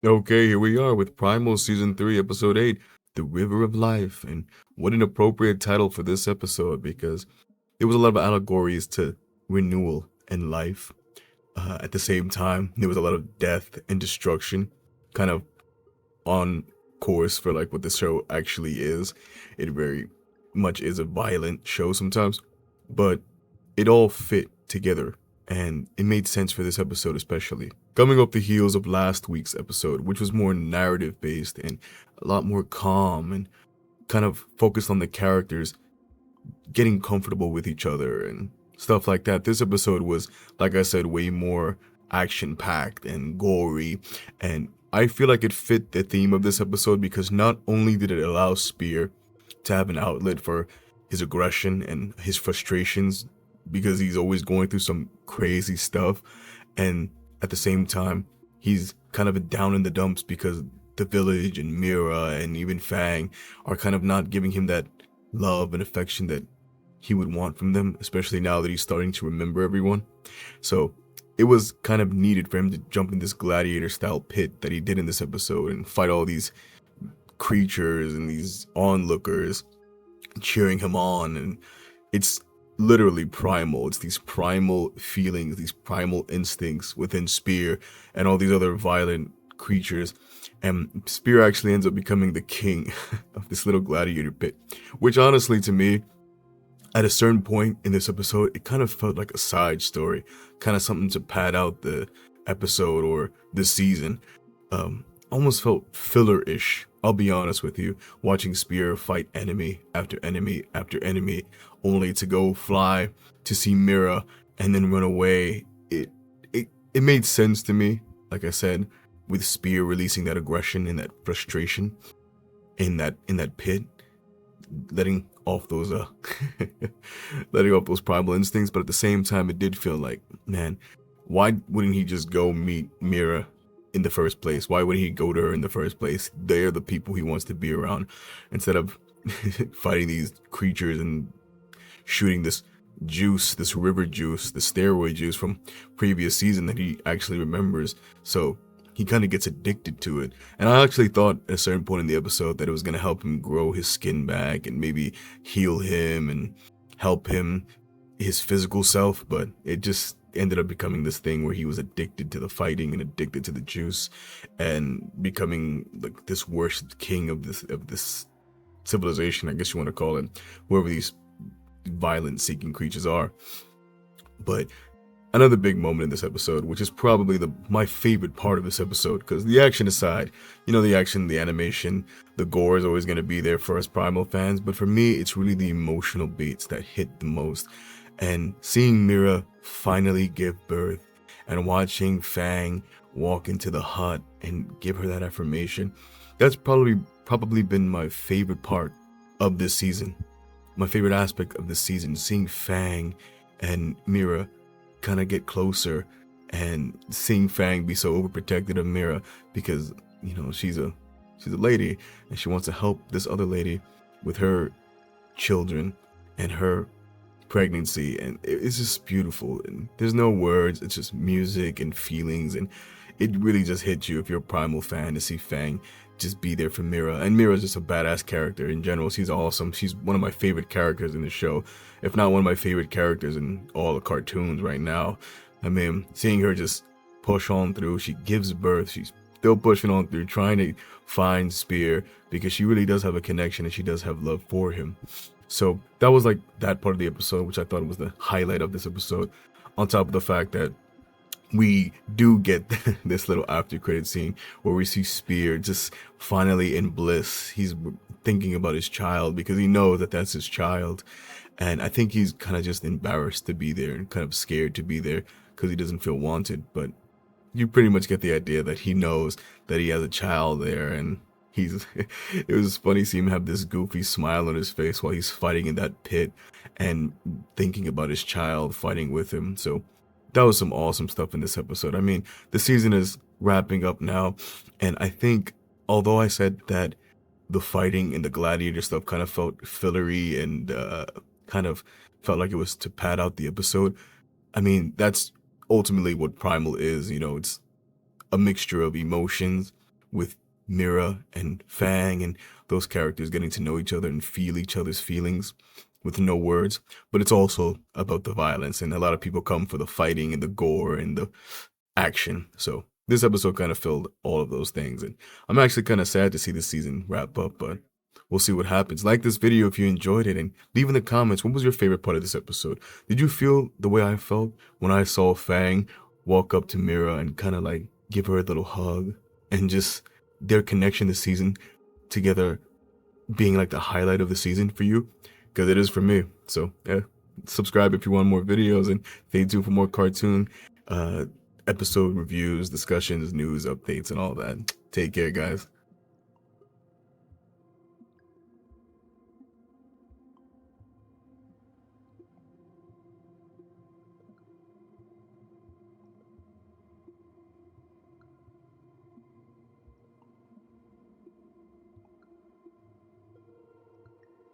Okay, here we are with Primal Season 3, Episode 8, The River of Life. And what an appropriate title for this episode because there was a lot of allegories to renewal and life. At the same time, there was a lot of death and destruction, kind of on course for like what the show actually is. It very much is a violent show sometimes, but it all fit together and it made sense for this episode especially. Coming off the heels of last week's episode, which was more narrative based and a lot more calm and kind of focused on the characters getting comfortable with each other and stuff like that. This episode was, like I said, way more action packed and gory. And I feel like it fit the theme of this episode because not only did it allow Spear to have an outlet for his aggression and his frustrations because he's always going through some crazy stuff, and at the same time, he's kind of down in the dumps because the village and Mira and even Fang are kind of not giving him that love and affection that he would want from them, especially now that he's starting to remember everyone. So it was kind of needed for him to jump in this gladiator style pit that he did in this episode and fight all these creatures and these onlookers cheering him on. And it's literally primal. It's these primal feelings, these primal instincts within Spear and all these other violent creatures. And Spear actually ends up becoming the king of this little gladiator pit, which honestly to me, at a certain point in this episode, it kind of felt like a side story, kind of something to pad out the episode or the season. Almost felt filler-ish. I'll be honest with you, watching Spear fight enemy after enemy after enemy, only to go fly to see Mira and then run away. It made sense to me, like I said, with Spear releasing that aggression and that frustration in that pit, letting off those letting off those primal instincts. But at the same time, it did feel like, man, why wouldn't he just go meet Mira in the first place? Why would he go to her in the first place? They're the people he wants to be around, instead of fighting these creatures and shooting this juice, this river juice, the steroid juice from previous season that he actually remembers. So he kind of gets addicted to it. And I actually thought at a certain point in the episode that it was going to help him grow his skin back and maybe heal him and help him, his physical self, but it just ended up becoming this thing where he was addicted to the fighting and addicted to the juice and becoming like this worst king of this civilization, I guess you want to call it, whoever these violent seeking creatures are. But another big moment in this episode, which is probably my favorite part of this episode, because the action aside, the action, the animation, the gore is always going to be there for us Primal fans, but for me, it's really the emotional beats that hit the most. And seeing Mira finally give birth and watching Fang walk into the hut and give her that affirmation, that's probably been my favorite part of this season. My favorite aspect of this season, seeing Fang and Mira kind of get closer and seeing Fang be so overprotective of Mira because she's a lady and she wants to help this other lady with her children and her pregnancy, and it's just beautiful. And there's no words, it's just music and feelings, and it really just hits you if you're a Primal fan to see Fang just be there for Mira. And Mira's just a badass character in general. She's awesome. She's one of my favorite characters in the show, if not one of my favorite characters in all the cartoons right now. I mean, seeing her just push on through, she gives birth, she's still pushing on through, trying to find Spear because she really does have a connection and she does have love for him. So that was like that part of the episode, which I thought was the highlight of this episode, on top of the fact that we do get this little after credit scene where we see Spear just finally in bliss. He's thinking about his child because he knows that that's his child. And I think he's kind of just embarrassed to be there and kind of scared to be there because he doesn't feel wanted. But you pretty much get the idea that he knows that he has a child there, and it was funny seeing him have this goofy smile on his face while he's fighting in that pit and thinking about his child fighting with him. So that was some awesome stuff in this episode. I mean, the season is wrapping up now, and I think, although I said that the fighting and the gladiator stuff kind of felt fillery and kind of felt like it was to pad out the episode, I mean, that's ultimately what Primal is. It's a mixture of emotions with Mira and Fang and those characters getting to know each other and feel each other's feelings with no words. But it's also about the violence, and a lot of people come for the fighting and the gore and the action. So this episode kind of filled all of those things, and I'm actually kind of sad to see this season wrap up, but we'll see what happens. Like this video if you enjoyed it, and leave in the comments what was your favorite part of this episode. Did you feel the way I felt when I saw Fang walk up to Mira and kind of like give her a little hug, and just their connection this season together being like the highlight of the season for you? Because it is for me. So yeah, subscribe if you want more videos, and stay tuned for more cartoon episode reviews, discussions, news, updates, and all that. Take care, guys.